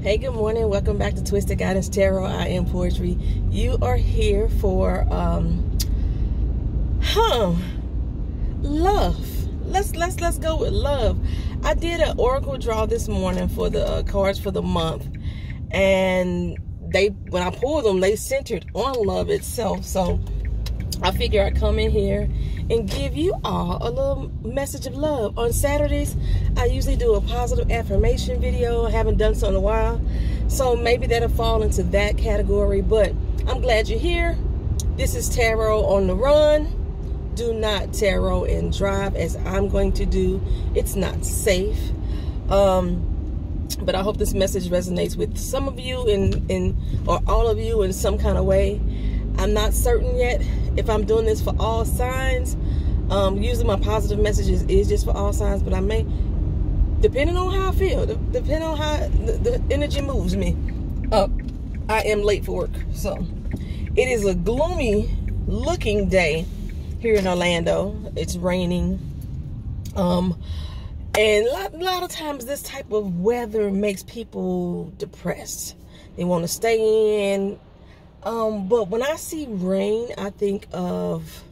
Hey, good morning. Welcome back to Twisted Guidance Tarot. I am Poetry. You are here for love. Let's go with love. I did an oracle draw this morning for the cards for the month, and when I pulled them, they centered on love itself. So I figure I'd come in here and give you all a little message of love. On Saturdays, I usually do a positive affirmation video. I haven't done so in a while, so maybe that'll fall into that category, but I'm glad you're here. This is Tarot on the Run. Do not tarot and drive, as I'm going to do. It's not safe. But I hope this message resonates with some of you or all of you in some kind of way. I'm not certain yet if I'm doing this for all signs. Usually my positive messages is just for all signs, but I may, depending on how I feel, depending on how the energy moves me. I am late for work, so it is a gloomy looking day here in Orlando. It's raining, and a lot of times this type of weather makes people depressed. They want to stay in. But when I see rain, I think of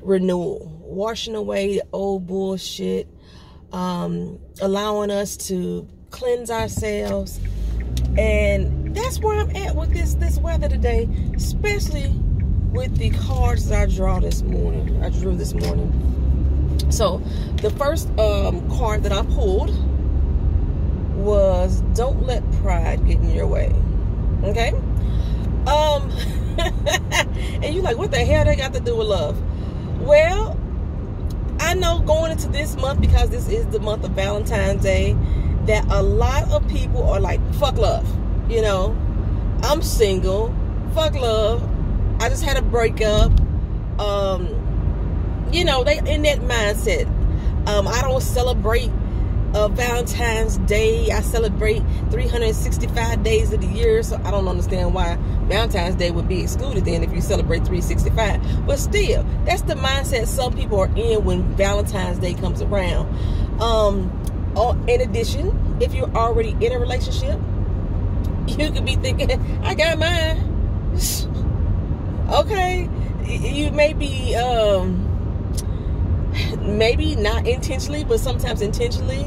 renewal, washing away the old bullshit, allowing us to cleanse ourselves. And that's where I'm at with this weather today, especially with the cards that I drew this morning. So the first card that I pulled was "Don't Let Pride Get in Your Way." Okay. And you're like, what the hell they got to do with love? Well, I know going into this month, because this is the month of Valentine's Day, that a lot of people are like, fuck love. You know, I'm single. Fuck love. I just had a breakup. You know, they in that mindset. I don't celebrate Valentine's Day. I celebrate 365 days of the year, so I don't understand why Valentine's Day would be excluded then if you celebrate 365. But still, that's the mindset some people are in when Valentine's Day comes around. In addition, if you're already in a relationship, you could be thinking, I got mine. Okay, you may be maybe not intentionally, but sometimes intentionally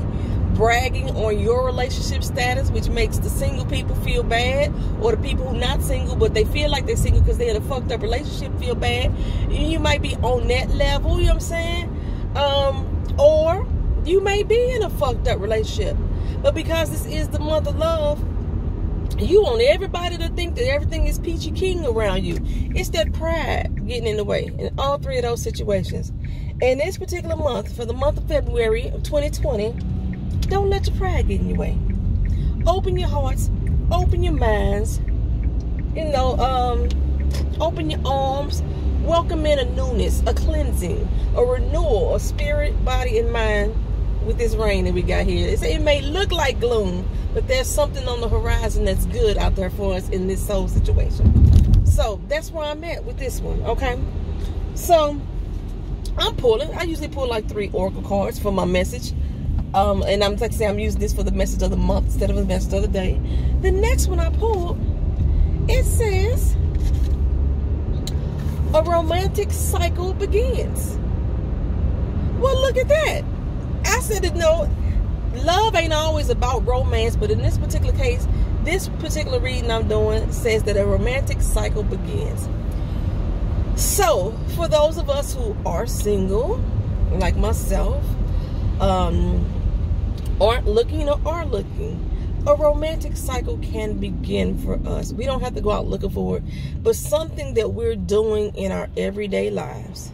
bragging on your relationship status, which makes the single people feel bad, or the people who not single but they feel like they're single because they're in a fucked up relationship feel bad. You might be on that level, you know what I'm saying? Or you may be in a fucked up relationship, but because this is the month of love, you want everybody to think that everything is peachy keen around you. It's that pride getting in the way in all three of those situations. In this particular month, for the month of February of 2020, don't let your pride get in your way. Open your hearts, open your minds, you know, open your arms, welcome in a newness, a cleansing, a renewal of spirit, body, and mind with this rain that we got here. It may look like gloom, but there's something on the horizon that's good out there for us in this soul situation. So that's where I'm at with this one, okay? So I'm pulling. I usually pull like 3 oracle cards for my message. And I'm like saying I'm using this for the message of the month instead of the message of the day. The next one I pulled, it says, a romantic cycle begins. Well, look at that. I said that no, love ain't always about romance, but in this particular case, this particular reading I'm doing says that a romantic cycle begins. So, for those of us who are single, like myself, aren't looking or are looking, a romantic cycle can begin for us. We don't have to go out looking for it, but something that we're doing in our everyday lives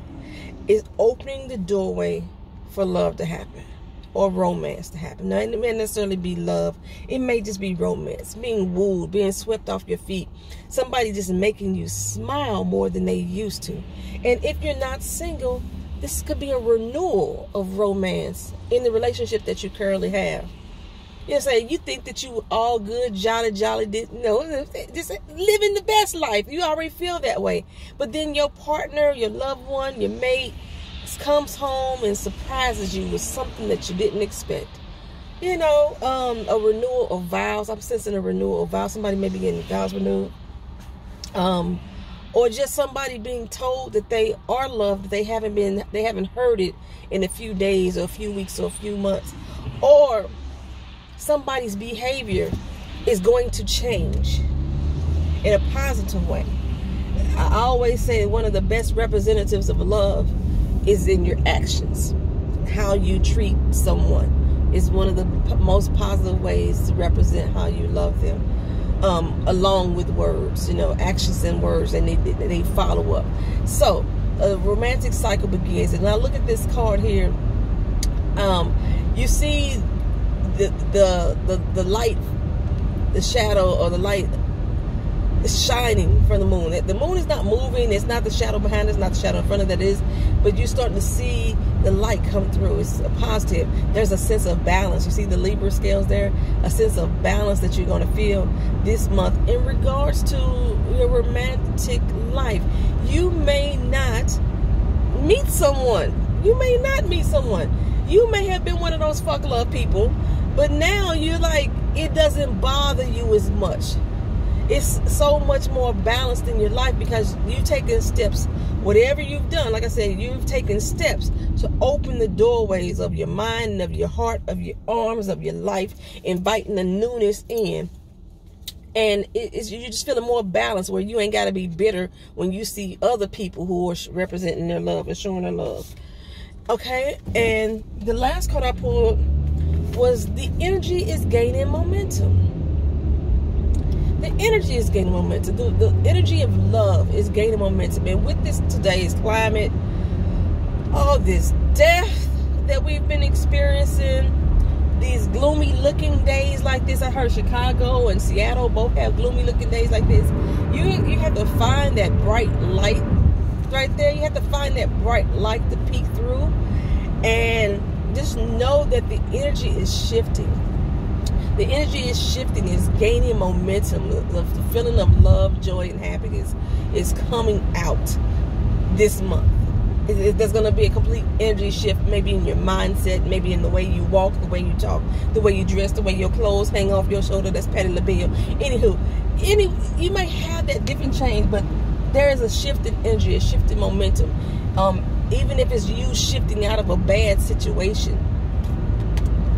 is opening the doorway for love to happen, or romance to happen. Now, it may necessarily be love. It may just be romance, being wooed, being swept off your feet, somebody just making you smile more than they used to. And if you're not single, this could be a renewal of romance in the relationship that you currently have. You know, say you think that you all good, jolly, no, just living the best life. You already feel that way. But then your partner, your loved one, your mate comes home and surprises you with something that you didn't expect. you know, a renewal of vows. I'm sensing a renewal of vows. Somebody may be getting vows renewed. Or just somebody being told that they are loved. They haven't heard it in a few days or a few weeks or a few months. Or somebody's behavior is going to change in a positive way. I always say one of the best representatives of love is in your actions. How you treat someone is one of the most positive ways to represent how you love them. Along with words, you know, actions and words, and they follow up. So a romantic cycle begins. And now look at this card here. You see the light, the shadow, or the light is shining from the moon. The moon is not moving. It's not the shadow behind it. It's not the shadow in front of that is. But you're starting to see the light come through. It's a positive. There's a sense of balance. You see the Libra scales there? A sense of balance that you're going to feel this month in regards to your romantic life. You may not meet someone. You may not meet someone. You may have been one of those fuck love people, but now you're like, it doesn't bother you as much. It's so much more balanced in your life because you've taken steps. Whatever you've done, like I said, you've taken steps to open the doorways of your mind and of your heart, of your arms, of your life, inviting the newness in. And you're just feeling more balanced, where you ain't got to be bitter when you see other people who are representing their love and showing their love. Okay, and the last card I pulled was the energy is gaining momentum. The energy is gaining momentum. The energy of love is gaining momentum. And with this today's climate, all this death that we've been experiencing, these gloomy looking days like this. I heard Chicago and Seattle both have gloomy looking days like this. You have to find that bright light right there. You have to find that bright light to peek through. And just know that the energy is shifting. The energy is shifting, is gaining momentum. The feeling of love, joy, and happiness is coming out this month. There's going to be a complete energy shift, maybe in your mindset, maybe in the way you walk, the way you talk, the way you dress, the way your clothes hang off your shoulder. That's Patti LaBelle. Anywho, you may have that different change, but there is a shift in energy, a shift in momentum. Even if it's you shifting out of a bad situation.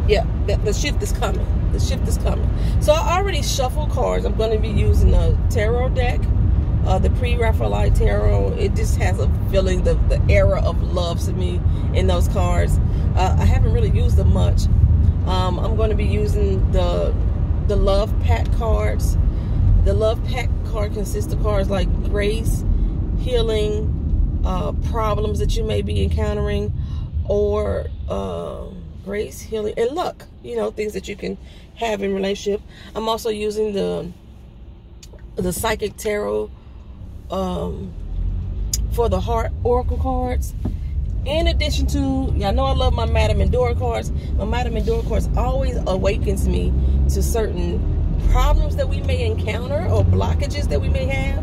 Yeah, the shift is coming. The shift is coming. So I already shuffled cards. I'm going to be using a tarot deck, the Pre-Raphaelite Tarot. It just has a feeling, the era of love to me in those cards. I haven't really used them much. I'm going to be using the Love Pack cards. The Love Pack card consists of cards like grace, healing, problems that you may be encountering, or grace, healing, and luck. You know, things that you can have in relationship. I'm also using the Psychic Tarot for the Heart Oracle cards. In addition to, y'all know I love my Madame Endora cards. My Madame Endora cards always awakens me to certain problems that we may encounter, or blockages that we may have,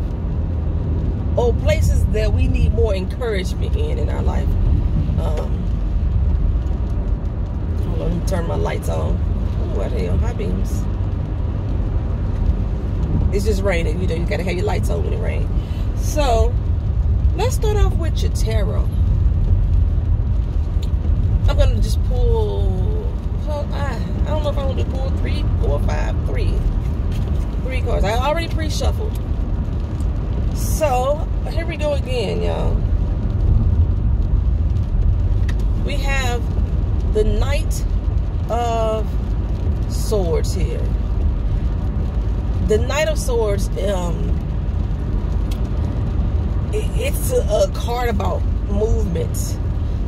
or places that we need more encouragement in our life. Let me turn my lights on. Oh, what the hell? High beams. It's just raining. You know, you gotta have your lights on when it rains. So, let's start off with your tarot. I'm gonna just pull. I don't know if I want to pull 3, 4, 5, 3 cards. I already pre-shuffled. So, here we go again, y'all. We have the Knight of Swords here. The Knight of Swords, it's a card about movement.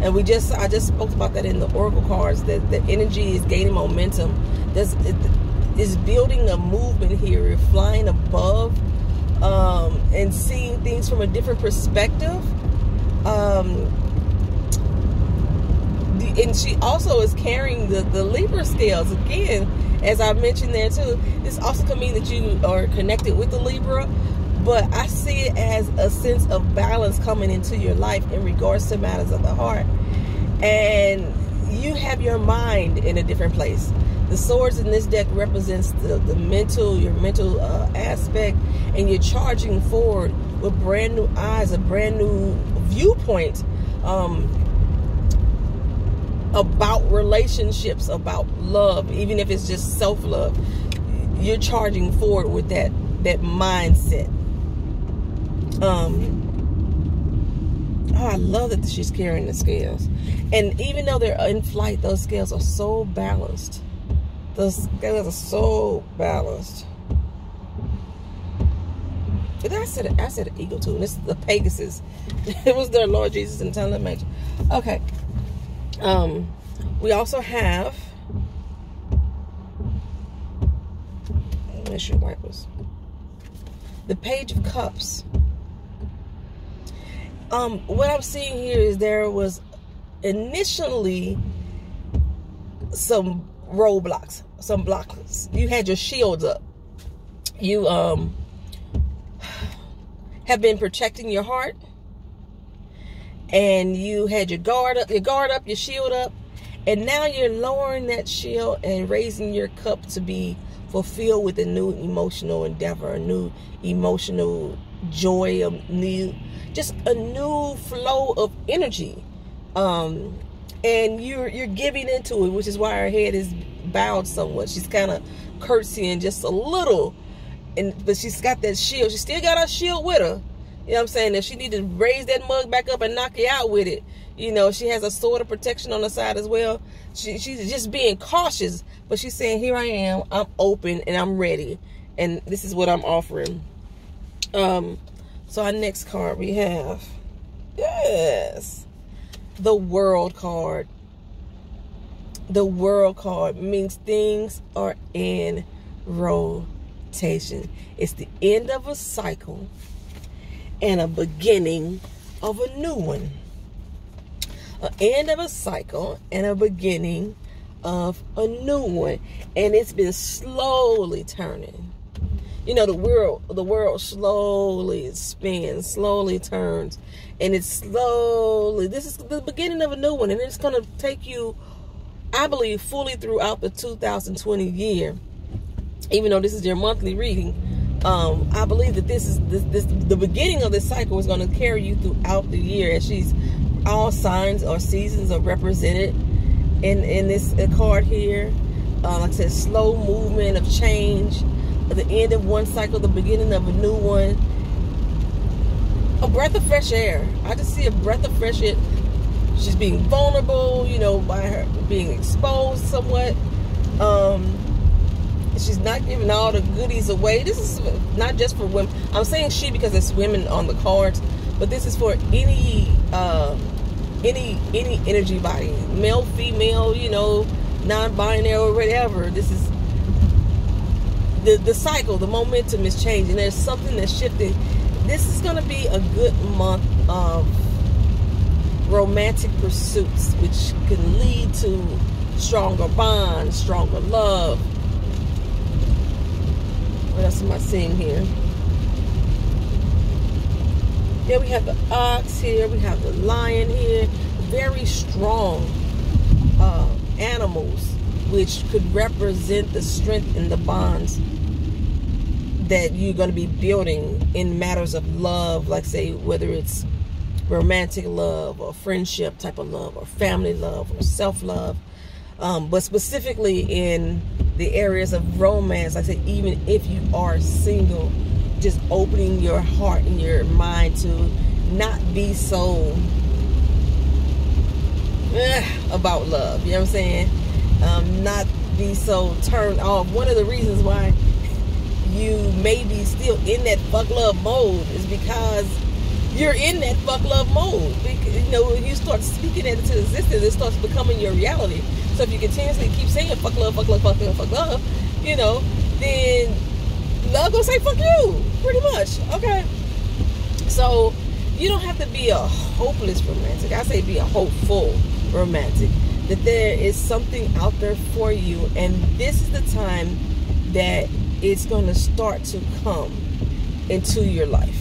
And I just spoke about that in the Oracle cards, that the energy is gaining momentum. It's building a movement here. You're flying above and seeing things from a different perspective. And she also is carrying the Libra scales. Again, as I mentioned there too, this also could mean that you are connected with the Libra, but I see it as a sense of balance coming into your life in regards to matters of the heart. And you have your mind in a different place. The swords in this deck represents the mental, your mental aspect, and you're charging forward with brand new eyes, a brand new viewpoint about relationships, about love, even if it's just self-love. You're charging forward with that mindset. Oh, I love that she's carrying the scales. And even though they're in flight, those scales are so balanced. Those scales are so balanced. I said eagle too. This is the Pegasus. It was their Lord Jesus in Telling Major. Okay. We also have windshield wipers. The Page of Cups. What I'm seeing here is there was initially some roadblocks, some blocks. You had your shields up. You have been protecting your heart, and you had your guard up, your shield up, and now you're lowering that shield and raising your cup to be fulfilled with a new emotional endeavor, a new emotional joy, just a new flow of energy. And you're giving into it, which is why her head is bowed somewhat. She's kind of curtsying just a little, but she's got that shield. She still got her shield with her. You know what I'm saying? If she need to raise that mug back up and knock you out with it, you know, she has a sword of protection on the side as well. She's just being cautious, but she's saying, here I am, I'm open and I'm ready, and this is what I'm offering. So our next card we have, yes, the World card. The World card means things are in rotation. It's the end of a cycle and a beginning of a new one. An end of a cycle and a beginning of a new one. And it's been slowly turning. You know, the world slowly spins, slowly turns, and it's slowly, this is the beginning of a new one, and it's going to take you, I believe, fully throughout the 2020 year. Even though this is your monthly reading, I believe that the beginning of this cycle is going to carry you throughout the year, as all signs or seasons are represented in this card here. Like I said, slow movement of change. At the end of one cycle, the beginning of a new one. A breath of fresh air. I just see a breath of fresh air. She's being vulnerable, you know, by her being exposed somewhat. She's not giving all the goodies away. This is not just for women. I'm saying she because it's women on the cards, but this is for any energy body, male, female, you know, non-binary or whatever. This is the cycle, the momentum is changing. There's something that's shifting. This is going to be a good month of romantic pursuits, which can lead to stronger bonds, stronger love. What else am I seeing here? Yeah, we have the ox here. We have the lion here. Very strong animals, which could represent the strength and the bonds that you're going to be building in matters of love, like say whether it's romantic love or friendship type of love or family love or self-love, but specifically in the areas of romance. Like I said, even if you are single, just opening your heart and your mind to not be so about love, you know what I'm saying? Not be so turned off. One of the reasons why you may be still in that fuck love mode is because you're in that fuck love mode. Because, you know, when you start speaking it into existence, it starts becoming your reality. So if you continuously keep saying fuck love, fuck love, fuck love, fuck love, you know, then love gonna say fuck you, pretty much. Okay. So you don't have to be a hopeless romantic. I say be a hopeful romantic. That there is something out there for you, and this is the time that it's going to start to come into your life.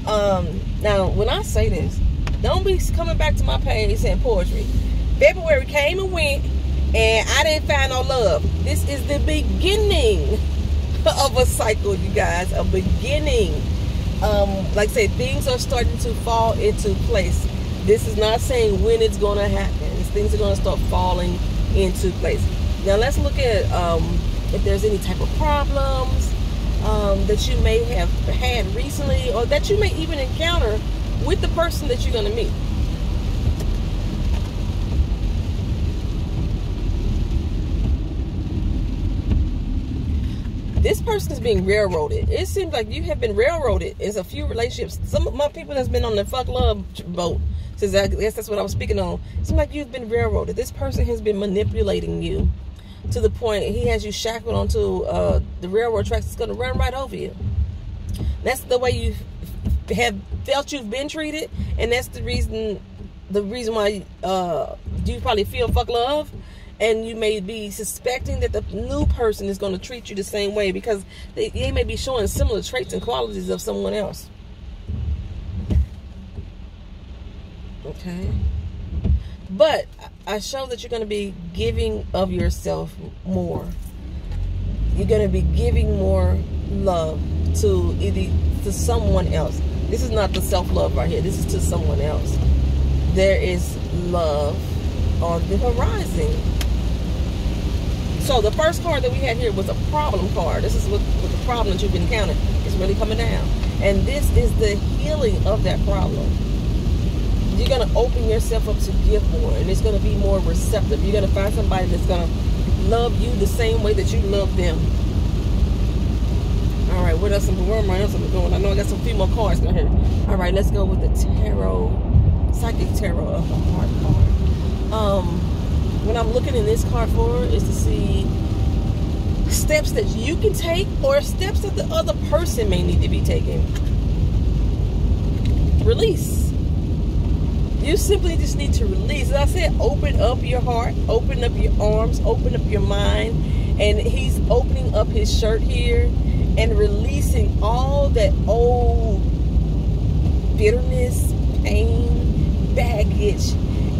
Now, when I say this, don't be coming back to my page saying poetry. February came and went, and I didn't find no love. This is the beginning of a cycle, you guys. A beginning. Like I say, things are starting to fall into place. This is not saying when it's going to happen. Things are going to start falling into place. Now let's look at if there's any type of problems that you may have had recently, or that you may even encounter with the person that you're going to meet. This person is being railroaded. It seems like you have been railroaded in a few relationships. Some of my people that's been on the fuck love boat, since I guess that's what I was speaking on. It seems like you've been railroaded. This person has been manipulating you to the point he has you shackled onto the railroad tracks. It's going to run right over you. That's the way you have felt you've been treated, and that's the reason why you probably feel fuck love. And you may be suspecting that the new person is going to treat you the same way, because they may be showing similar traits and qualities of someone else. Okay. But I show that you're going to be giving of yourself more. You're going to be giving more love to someone else. This is not the self-love right here. This is to someone else. There is love on the horizon. So the first card that we had here was a problem card. This is what the problem that you've encountered is really coming down. And this is the healing of that problem. You're going to open yourself up to give more, and it's going to be more receptive. You're going to find somebody that's going to love you the same way that you love them. All right, what else am I doing? I know I got some few more cards down here. All right, let's go with the tarot, psychic tarot of the heart card. What I'm looking in this card for is to see steps that you can take, or steps that the other person may need to be taking. Release. You simply just need to release. As I said, open up your heart, open up your arms, open up your mind. And he's opening up his shirt here and releasing all that old bitterness, pain, baggage.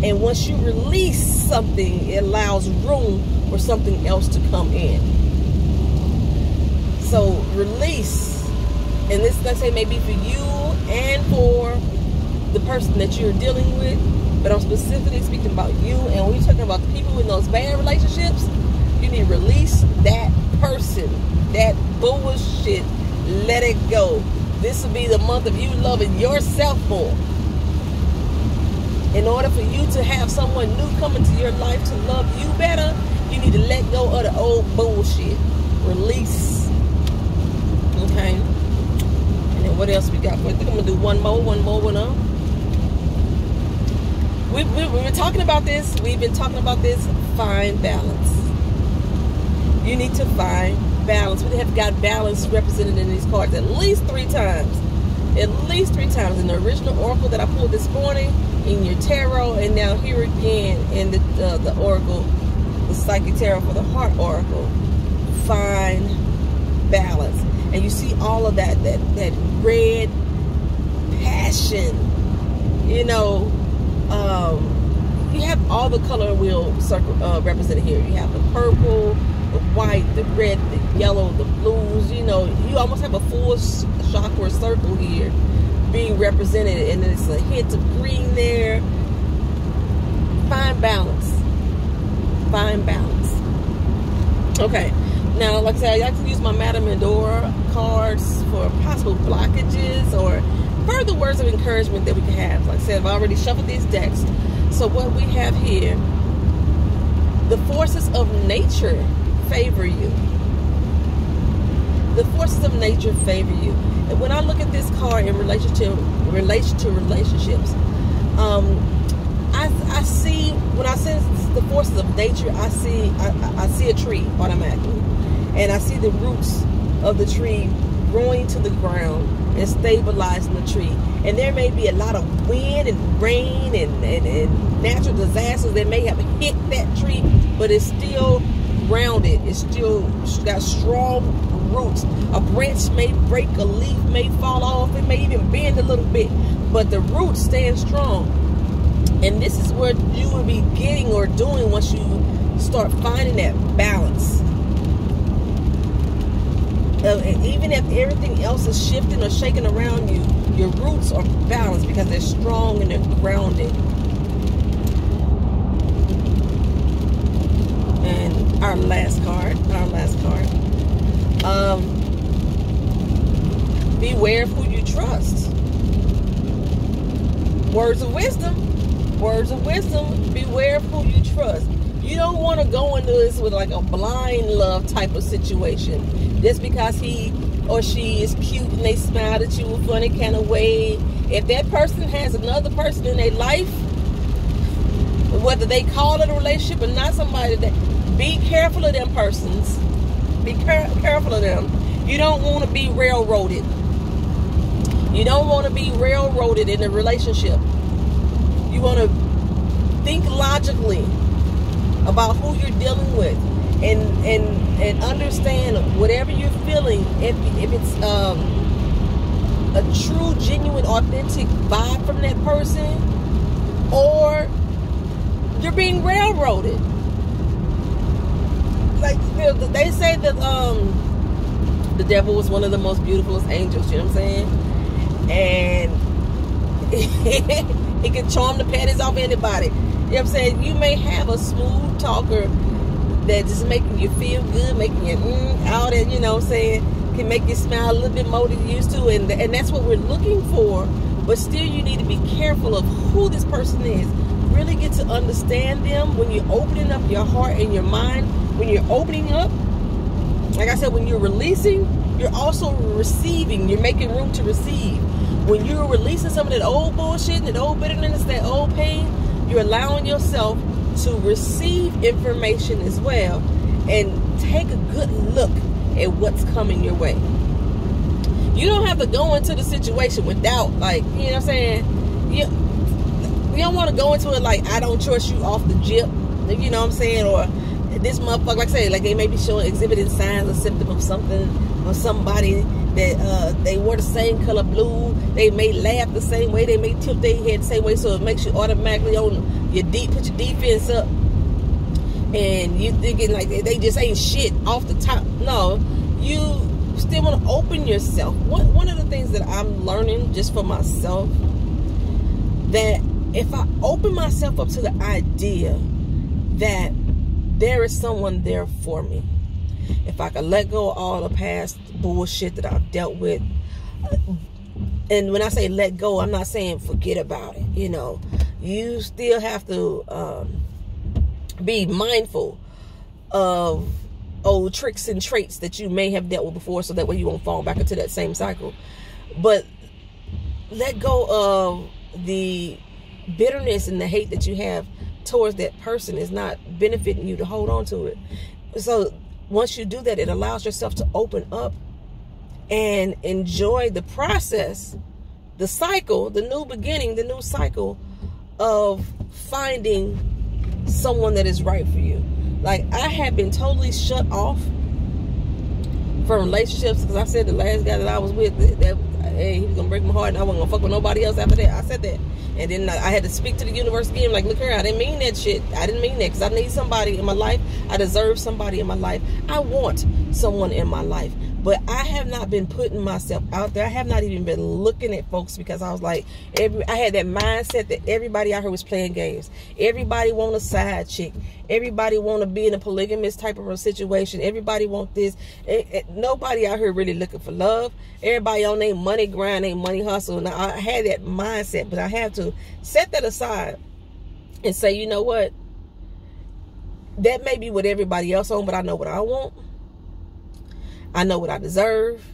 And once you release something, it allows room for something else to come in. So release. And this, let's say, may be for you and for the person that you're dealing with. But I'm specifically speaking about you. And when you're talking about the people in those bad relationships, you need to release that person. That bullshit. Let it go. This will be the month of you loving yourself more. In order for you to have someone new come into your life to love you better, you need to let go of the old bullshit. Release. Okay. And then what else we got? I think I'm going to do one more. We've been talking about this. We've been talking about this. Find balance. You need to find balance. We have got balance represented in these cards at least 3 times. At least 3 times. In the original oracle that I pulled this morning, in your tarot, and now here again in the oracle, the psychic tarot for the heart oracle. Find balance. And you see all of that red passion. You know, you have all the color wheel circle represented here. You have the purple, the white, the red, the yellow, the blues. You know, you almost have a full chakra circle here being represented, and there's a hint of green there. Find balance. Find balance. Okay. Now, like I said, I like to use my Madame Endora cards for possible blockages or further words of encouragement that we can have. Like I said, I've already shuffled these decks. So what we have here, the forces of nature favor you. The forces of nature favor you. And when I look at this card in relation to relationships, I see, when I sense the forces of nature, I see a tree automatically, and I see the roots of the tree growing to the ground and stabilizing the tree. And there may be a lot of wind and rain and natural disasters that may have hit that tree, but it's still grounded. It's still got strong roots. A branch may break, a leaf may fall off, it may even bend a little bit, but the roots stand strong. And this is what you will be getting or doing once you start finding that balance. And even if everything else is shifting or shaking around you, your roots are balanced because they're strong and they're grounded. And our last card. Beware of who you trust. Words of wisdom. Beware of who you trust. You don't want to go into this with like a blind love type of situation. Just because he or she is cute and they smile at you a funny kind of way. If that person has another person in their life, whether they call it a relationship or not, somebody that, be careful of them persons. Be careful of them. You don't want to be railroaded. You don't want to be railroaded in a relationship. You want to think logically about who you're dealing with, and understand whatever you're feeling. If it's a true, genuine, authentic vibe from that person, or you're being railroaded. Like they say that the devil was one of the most beautiful angels. You know what I'm saying? And he can charm the panties off anybody. You know what I'm saying? You may have a smooth talker that just making you feel good, making you all that, you know what I'm saying, can make you smile a little bit more than you used to, and that's what we're looking for. But still, you need to be careful of who this person is. Really get to understand them when you're opening up your heart and your mind. When you're opening up, like I said, when you're releasing, you're also receiving. You're making room to receive. When you're releasing some of that old bullshit, that old bitterness, that old pain, you're allowing yourself to receive information as well, and take a good look at what's coming your way. You don't have to go into the situation without, like, you know what I'm saying? You don't want to go into it like, I don't trust you off the jip, you know what I'm saying? Or this motherfucker, like I say, like they may be showing, exhibiting signs or symptoms of something, or somebody that they wore the same color blue, they may laugh the same way, they may tilt their head the same way, so it makes you automatically on your put your defense up, and you thinking like they just ain't shit off the top. No, you still want to open yourself. One of the things that I'm learning just for myself, that if I open myself up to the idea that there is someone there for me, if I can let go of all the past bullshit that I've dealt with, and when I say let go, I'm not saying forget about it. You know, you still have to be mindful of old tricks and traits that you may have dealt with before, so that way you won't fall back into that same cycle. But let go of the bitterness and the hate that you have towards that person. Is not benefiting you to hold on to it. So once you do that, it allows yourself to open up and enjoy the process, the cycle, the new beginning, the new cycle of finding someone that is right for you. Like, I have been totally shut off from relationships, because I said the last guy that I was with, that hey, he was gonna break my heart and I wasn't gonna fuck with nobody else after that. I said that. And then I had to speak to the universe again, like, look here, I didn't mean that shit. I didn't mean that, because I need somebody in my life. I deserve somebody in my life. I want someone in my life. But I have not been putting myself out there. I have not even been looking at folks, because I was like, I had that mindset that everybody out here was playing games. Everybody want a side chick. Everybody want to be in a polygamous type of a situation. Everybody want this. Nobody out here really looking for love. Everybody on their money grind, their money hustle. Now, I had that mindset, but I have to set that aside and say, you know what? That may be what everybody else on, but I know what I want. I know what I deserve,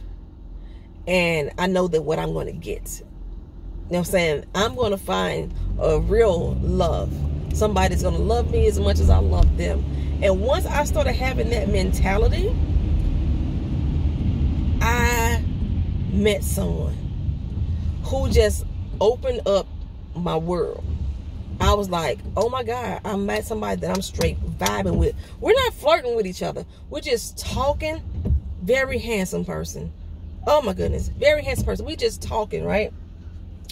and I know that what I'm going to get. You know what I'm saying? I'm going to find a real love. Somebody that's going to love me as much as I love them. And once I started having that mentality, I met someone who just opened up my world. I was like, oh my God, I met somebody that I'm straight vibing with. We're not flirting with each other. We're just talking. Very handsome person. Oh my goodness. Very handsome person. We just talking, right?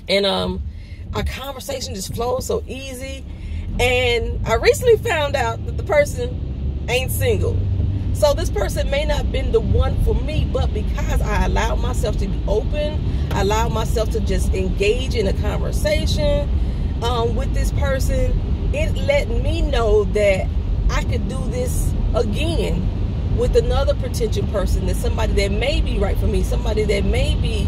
And our conversation just flows so easy. And I recently found out that the person ain't single. So this person may not have been the one for me, but because I allowed myself to be open, I allowed myself to just engage in a conversation with this person, it let me know that I could do this again with another potential person, that somebody that may be right for me, somebody that may be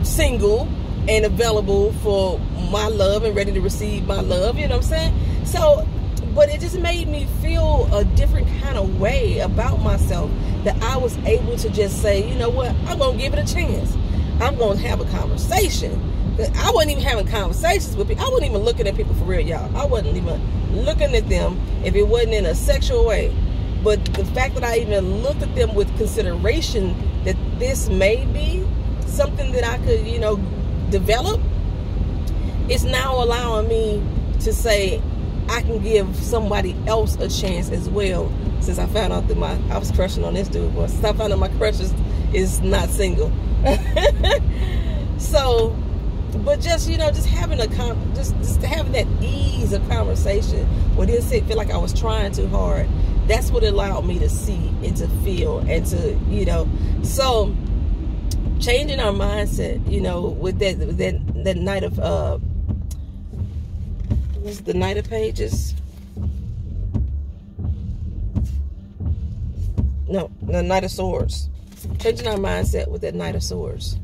single and available for my love and ready to receive my love, you know what I'm saying? So, but it just made me feel a different kind of way about myself, that I was able to just say, you know what, I'm going to give it a chance. I'm going to have a conversation. I wasn't even having conversations with people. I wasn't even looking at people for real, y'all. I wasn't even looking at them if it wasn't in a sexual way. But the fact that I even looked at them with consideration that this may be something that I could, you know, develop, it's now allowing me to say I can give somebody else a chance as well. Since I found out that I was crushing on this dude, but since I found out my crush is not single. So, but just, you know, just having just having that ease of conversation where it didn't feel like I was trying too hard. That's what allowed me to see and to feel and to, you know, so changing our mindset, you know, with that night of what's the Knight of Pages? No, the Knight of Swords. Changing our mindset with that Knight of Swords.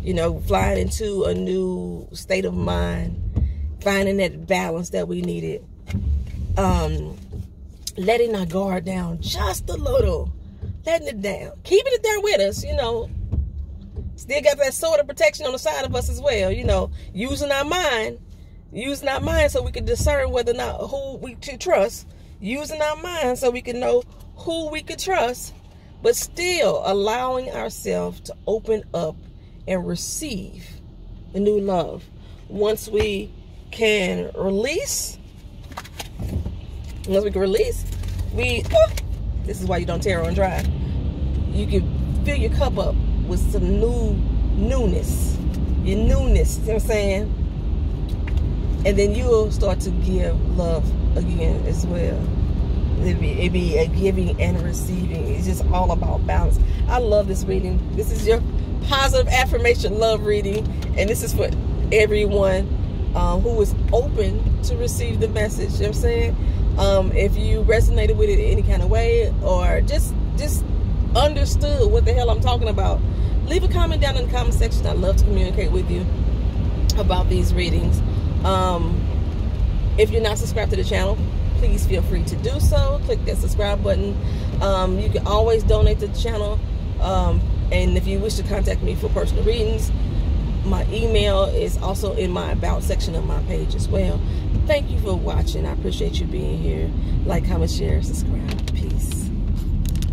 You know, flying into a new state of mind, finding that balance that we needed. Letting our guard down just a little. Letting it down. Keeping it there with us, you know. Still got that sword of protection on the side of us as well, you know. Using our mind so we can discern whether or not who we should trust. Using our mind so we can know who we could trust. But still allowing ourselves to open up and receive the new love. Once we can release, this is why you don't tear on dry. You can fill your cup up with some newness. Your newness, you know what I'm saying? And then you'll start to give love again as well. It'd be a giving and a receiving. It's just all about balance. I love this reading. This is your positive affirmation love reading, and this is for everyone who is open to receive the message. You know what I'm saying? If you resonated with it in any kind of way, or just understood what the hell I'm talking about, leave a comment down in the comment section. I'd love to communicate with you about these readings. If you're not subscribed to the channel, please feel free to do so. Click that subscribe button. You can always donate to the channel. And if you wish to contact me for personal readings, my email is also in my About section of my page as well. Thank you for watching. I appreciate you being here. Like, comment, share, subscribe. Peace.